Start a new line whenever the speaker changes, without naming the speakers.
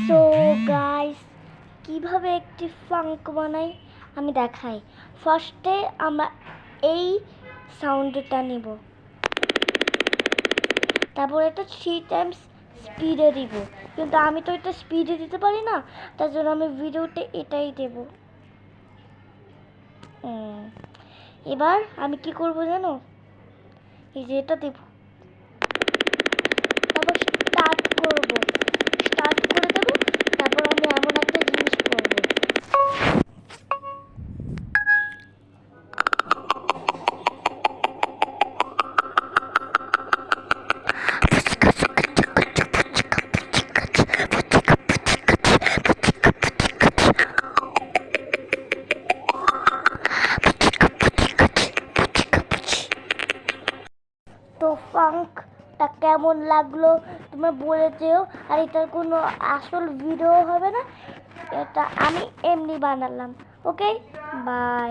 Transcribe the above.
So guys, কিভাবে একটি funk বানাই আমি দেখাই। ফার্স্টে আমরা এই সাউন্ডটা নিব, তারপর এটা 3 টাইমস স্পিডে দিব, কিন্তু আমি তো এটা স্পিডে দিতে পারি না, তার জন্য আমি ভিডিওতে এটাই দেব। এবার আমি কি করব জানো, এই যে এটা দেব, তারপর স্টার্ট করব, স্টার্ট করে দেব, তারপর আমি এমন একটা জিনিস করব। তো ফাঙ্কটা কেমন লাগলো তোমরা বলে যেও। আর এটার কোনো আসল ভিডিও হবে না, এটা আমি এমনি বানালাম। ওকে, বাই।